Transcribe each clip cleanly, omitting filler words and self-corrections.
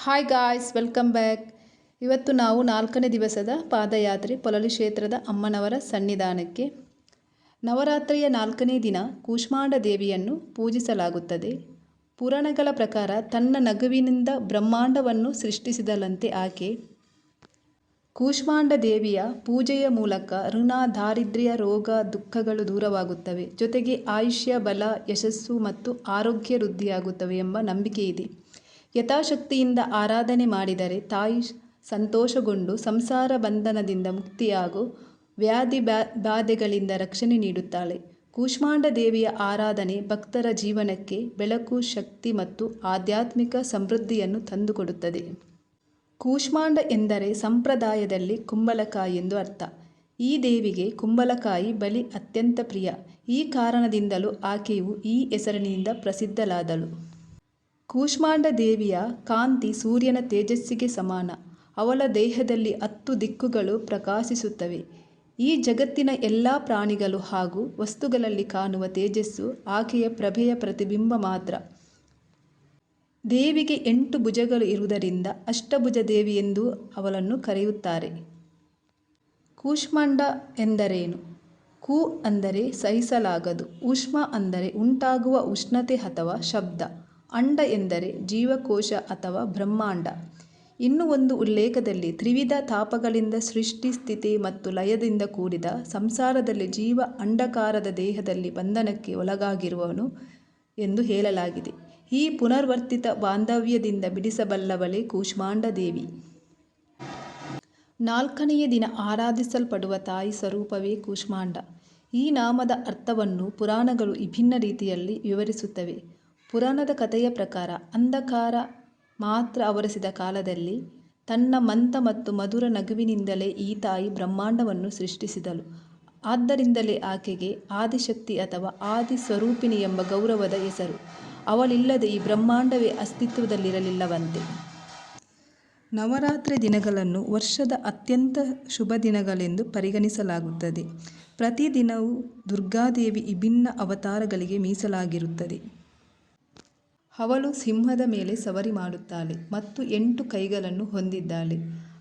Hi guys, welcome back. ಇವತ್ತು ನಾವು 4ನೇ ದಿವಸದ ಪಾದಯಾತ್ರೆ ಪೊಳಲಿ ಕ್ಷೇತ್ರದ ಅಮ್ಮನವರ ಸನ್ನಿಧಾನಕ್ಕೆ. ನವರಾತ್ರಿಯ 4ನೇ ದಿನ ಕೂಷ್ಮಾಂಡ ದೇವಿಯನ್ನು ಪೂಜಿಸಲಾಗುತ್ತದೆ. ಪುರಾಣಗಳ ಪ್ರಕಾರ ತನ್ನ ನಗುವಿನಿಂದ ಬ್ರಹ್ಮಾಂಡವನ್ನು ಸೃಷ್ಟಿಸಿದಳಂತೆ ಆಕೆ. ಕೂಷ್ಮಾಂಡ ದೇವಿಯ ಪೂಜೆಯ ಮೂಲಕ ಋಣ, ದಾರಿದ್ರ್ಯ, ರೋಗ, ದುಃಖಗಳು ದೂರವಾಗುತ್ತವೆ. ಜೊತೆಗೆ ಆಯುಷ್ಯ, ಬಲ, ಯಶಸ್ಸು ಮತ್ತು ಆರೋಗ್ಯ ವೃದ್ಧಿಯಾಗುತ್ತವೆ ಎಂಬ ನಂಬಿಕೆ ಇದೆ. ಯಥಾಶಕ್ತಿಯಿಂದ ಆರಾಧನೆ ಮಾಡಿದರೆ ತಾಯಿ ಸಂತೋಷಗೊಂಡು ಸಂಸಾರ ಬಂಧನದಿಂದ ಮುಕ್ತಿ ಹಾಗೂ ವ್ಯಾಧಿ ಬಾಧೆಗಳಿಂದ ರಕ್ಷಣೆ ನೀಡುತ್ತಾಳೆ. ಕೂಷ್ಮಾಂಡ ದೇವಿಯ ಆರಾಧನೆ ಭಕ್ತರ ಜೀವನಕ್ಕೆ ಬೆಳಕು, ಶಕ್ತಿ ಮತ್ತು ಆಧ್ಯಾತ್ಮಿಕ ಸಮೃದ್ಧಿಯನ್ನು ತಂದುಕೊಡುತ್ತದೆ. ಕೂಷ್ಮಾಂಡ ಎಂದರೆ ಸಂಪ್ರದಾಯದಲ್ಲಿ ಕುಂಬಳಕಾಯಿ ಎಂದು ಅರ್ಥ. ಈ ದೇವಿಗೆ ಕುಂಬಳಕಾಯಿ ಬಲಿ ಅತ್ಯಂತ ಪ್ರಿಯ. ಈ ಕಾರಣದಿಂದಲೂ ಆಕೆಯು ಈ ಹೆಸರಿನಿಂದ ಪ್ರಸಿದ್ಧಳಾದಳು. ಕೂಷ್ಮಾಂಡ ದೇವಿಯ ಕಾಂತಿ ಸೂರ್ಯನ ತೇಜಸ್ಸಿಗೆ ಸಮಾನ. ಅವಳ ದೇಹದಲ್ಲಿ 10 ದಿಕ್ಕುಗಳು ಪ್ರಕಾಶಿಸುತ್ತವೆ. ಈ ಜಗತ್ತಿನ ಎಲ್ಲ ಪ್ರಾಣಿಗಳು ಹಾಗೂ ವಸ್ತುಗಳಲ್ಲಿ ಕಾಣುವ ತೇಜಸ್ಸು ಆಕೆಯ ಪ್ರಭೆಯ ಪ್ರತಿಬಿಂಬ ಮಾತ್ರ. ದೇವಿಗೆ 8 ಭುಜಗಳು ಇರುವುದರಿಂದ ಅಷ್ಟಭುಜ ದೇವಿ ಎಂದು ಅವಳನ್ನು ಕರೆಯುತ್ತಾರೆ. ಕೂಷ್ಮಾಂಡ ಎಂದರೇನು? ಕು ಅಂದರೆ ಸಹಿಸಲಾಗದು, ಉಷ್ಮ ಅಂದರೆ ಉಂಟಾಗುವ ಉಷ್ಣತೆ ಅಥವಾ ಶಬ್ದ, ಅಂಡ ಎಂದರೆ ಜೀವಕೋಶ ಅಥವಾ ಬ್ರಹ್ಮಾಂಡ. ಇನ್ನು ಒಂದು ಉಲ್ಲೇಖದಲ್ಲಿ ತ್ರಿವಿಧ ತಾಪಗಳಿಂದ ಸೃಷ್ಟಿ, ಸ್ಥಿತಿ ಮತ್ತು ಲಯದಿಂದ ಕೂಡಿದ ಸಂಸಾರದಲ್ಲಿ ಜೀವ ಅಂಡಕಾರದ ದೇಹದಲ್ಲಿ ಬಂಧನಕ್ಕೆ ಒಳಗಾಗಿರುವನು ಎಂದು ಹೇಳಲಾಗಿದೆ. ಈ ಪುನರ್ವರ್ತಿತ ಬಾಂಧವ್ಯದಿಂದ ಬಿಡಿಸಬಲ್ಲವಳೇ ಕೂಷ್ಮಾಂಡ ದೇವಿ. 4ನೆಯ ದಿನ ಆರಾಧಿಸಲ್ಪಡುವ ತಾಯಿ ಸ್ವರೂಪವೇ ಕೂಷ್ಮಾಂಡ. ಈ ನಾಮದ ಅರ್ಥವನ್ನು ಪುರಾಣಗಳು ವಿಭಿನ್ನ ರೀತಿಯಲ್ಲಿ ವಿವರಿಸುತ್ತವೆ. ಪುರಾಣದ ಕಥೆಯ ಪ್ರಕಾರ ಅಂಧಕಾರ ಮಾತ್ರ ಆವರಿಸಿದ ಕಾಲದಲ್ಲಿ ತನ್ನ ಮಂತ ಮತ್ತು ಮಧುರ ನಗುವಿನಿಂದಲೇ ಈ ತಾಯಿ ಬ್ರಹ್ಮಾಂಡವನ್ನು ಸೃಷ್ಟಿಸಿದಳು. ಆದ್ದರಿಂದಲೇ ಆಕೆಗೆ ಆದಿಶಕ್ತಿ ಅಥವಾ ಆದಿ ಸ್ವರೂಪಿಣಿ ಎಂಬ ಗೌರವದ ಹೆಸರು. ಅವಳಿಲ್ಲದೆ ಈ ಬ್ರಹ್ಮಾಂಡವೇ ಅಸ್ತಿತ್ವದಲ್ಲಿರಲಿಲ್ಲವಂತೆ. ನವರಾತ್ರಿ ದಿನಗಳನ್ನು ವರ್ಷದ ಅತ್ಯಂತ ಶುಭ ದಿನಗಳೆಂದು ಪರಿಗಣಿಸಲಾಗುತ್ತದೆ. ಪ್ರತಿ ದಿನವೂ ದುರ್ಗಾದೇವಿ ವಿಭಿನ್ನ ಅವತಾರಗಳಿಗೆ ಮೀಸಲಾಗಿರುತ್ತದೆ. ಅವಳು ಸಿಂಹದ ಮೇಲೆ ಸವಾರಿ ಮಾಡುತ್ತಾಳೆ ಮತ್ತು 8 ಕೈಗಳನ್ನು ಹೊಂದಿದ್ದಾಳೆ.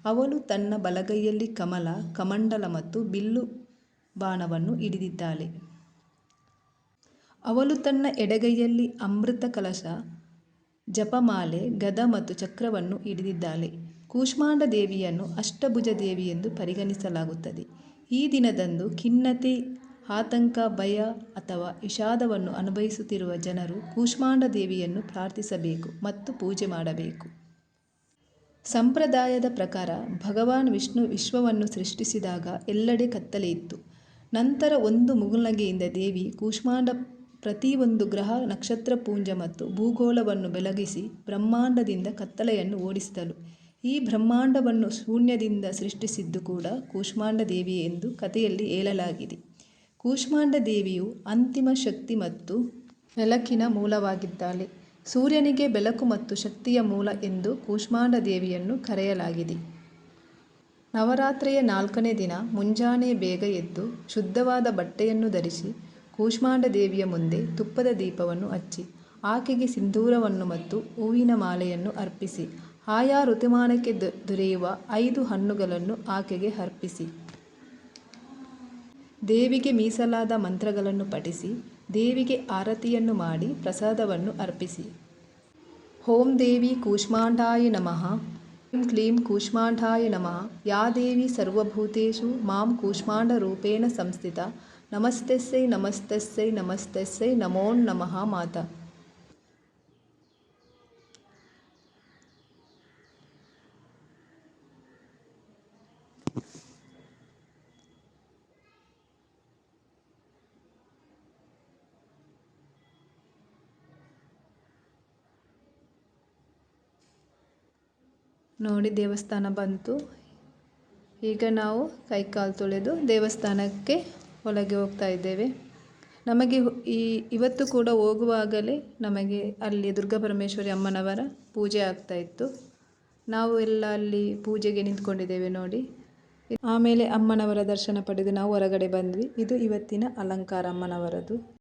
ಅವಳು ತನ್ನ ಬಲಗೈಯಲ್ಲಿ ಕಮಲ, ಕಮಂಡಲ ಮತ್ತು ಬಿಲ್ಲು ಬಾಣವನ್ನು ಹಿಡಿದಿದ್ದಾಳೆ. ಅವಳು ತನ್ನ ಎಡಗೈಯಲ್ಲಿ ಅಮೃತ ಕಲಶ, ಜಪಮಾಲೆ, ಗದ ಮತ್ತು ಚಕ್ರವನ್ನು ಹಿಡಿದಿದ್ದಾಳೆ. ಕೂಷ್ಮಾಂಡ ದೇವಿಯನ್ನು ಅಷ್ಟಭುಜ ದೇವಿ ಎಂದು ಪರಿಗಣಿಸಲಾಗುತ್ತದೆ. ಈ ದಿನದಂದು ಖಿನ್ನತೆ, ಆತಂಕ, ಭಯ ಅಥವಾ ವಿಷಾದವನ್ನು ಅನುಭವಿಸುತ್ತಿರುವ ಜನರು ಕೂಷ್ಮಾಂಡ ದೇವಿಯನ್ನು ಪ್ರಾರ್ಥಿಸಬೇಕು ಮತ್ತು ಪೂಜೆ ಮಾಡಬೇಕು. ಸಂಪ್ರದಾಯದ ಪ್ರಕಾರ ಭಗವಾನ್ ವಿಷ್ಣು ವಿಶ್ವವನ್ನು ಸೃಷ್ಟಿಸಿದಾಗ ಎಲ್ಲೆಡೆ ಕತ್ತಲೆ ಇತ್ತು. ನಂತರ ಒಂದು ಮುಗುಳ್ನಗೆಯಿಂದ ದೇವಿ ಕೂಷ್ಮಾಂಡ ಪ್ರತಿಯೊಂದು ಗ್ರಹ, ನಕ್ಷತ್ರಪುಂಜ ಮತ್ತು ಭೂಗೋಳವನ್ನು ಬೆಳಗಿಸಿ ಬ್ರಹ್ಮಾಂಡದಿಂದ ಕತ್ತಲೆಯನ್ನು ಓಡಿಸಿದಳು. ಈ ಬ್ರಹ್ಮಾಂಡವನ್ನು ಶೂನ್ಯದಿಂದ ಸೃಷ್ಟಿಸಿದ್ದು ಕೂಡ ಕೂಷ್ಮಾಂಡ ದೇವಿಯೇ ಎಂದು ಕಥೆಯಲ್ಲಿ ಹೇಳಲಾಗಿದೆ. ಕೂಷ್ಮಾಂಡ ದೇವಿಯು ಅಂತಿಮ ಶಕ್ತಿ ಮತ್ತು ಬೆಳಕಿನ ಮೂಲವಾಗಿದ್ದಾಳೆ. ಸೂರ್ಯನಿಗೆ ಬೆಳಕು ಮತ್ತು ಶಕ್ತಿಯ ಮೂಲ ಎಂದು ಕೂಷ್ಮಾಂಡ ದೇವಿಯನ್ನು ಕರೆಯಲಾಗಿದೆ. ನವರಾತ್ರಿಯ 4ನೇ ದಿನ ಮುಂಜಾನೆ ಬೇಗ ಎದ್ದು ಶುದ್ಧವಾದ ಬಟ್ಟೆಯನ್ನು ಧರಿಸಿ ಕೂಷ್ಮಾಂಡ ದೇವಿಯ ಮುಂದೆ ತುಪ್ಪದ ದೀಪವನ್ನು ಹಚ್ಚಿ ಆಕೆಗೆ ಸಿಂಧೂರವನ್ನು ಮತ್ತು ಹೂವಿನ ಮಾಲೆಯನ್ನು ಅರ್ಪಿಸಿ ಆಯಾ ಋತುಮಾನಕ್ಕೆ ದೊರೆಯುವ 5 ಹಣ್ಣುಗಳನ್ನು ಆಕೆಗೆ ಅರ್ಪಿಸಿ ದೇವಿಗೆ ಮೀಸಲಾದ ಮಂತ್ರಗಳನ್ನು ಪಠಿಸಿ ದೇವಿಗೆ ಆರತಿಯನ್ನು ಮಾಡಿ ಪ್ರಸಾದವನ್ನು ಅರ್ಪಿಸಿ. ಓಂ ದೇವಿ ಕೂಷ್ಮಾಂಡಾಯ ನಮಃ. ಕ್ಲೀಂ ಕ್ಲೀಂ ಕೂಷ್ಮಾಂಡಾಯ ನಮಃ. ಯಾ ದೇವಿ ಸರ್ವಭೂತೇಷು ಮಾಂ ಕೂಷ್ಮಾಂಡ ರೂಪೇಣ ಸಂಸ್ಥಿತಾ ನಮಸ್ತಸ್ಯೈ ನಮಸ್ತಸ್ಯೈ ನಮಸ್ತಸ್ಯೈ ನಮೋ ನಮಃ ಮಾತಾ. ನೋಡಿ, ದೇವಸ್ಥಾನ ಬಂತು. ಈಗ ನಾವು ಕೈಕಾಲು ತೊಳೆದು ದೇವಸ್ಥಾನಕ್ಕೆ ಒಳಗೆ ಹೋಗ್ತಾ ಇದ್ದೇವೆ. ನಮಗೆ ಇವತ್ತು ಕೂಡ ಹೋಗುವಾಗಲೇ ನಮಗೆ ಅಲ್ಲಿ ದುರ್ಗಾಪರಮೇಶ್ವರಿ ಅಮ್ಮನವರ ಪೂಜೆ ಆಗ್ತಾಯಿತ್ತು. ನಾವು ಎಲ್ಲ ಅಲ್ಲಿ ಪೂಜೆಗೆ ನಿಂತ್ಕೊಂಡಿದ್ದೇವೆ ನೋಡಿ. ಆಮೇಲೆ ಅಮ್ಮನವರ ದರ್ಶನ ಪಡೆದು ನಾವು ಹೊರಗಡೆ ಬಂದ್ವಿ. ಇದು ಇವತ್ತಿನ ಅಲಂಕಾರ ಅಮ್ಮನವರದು.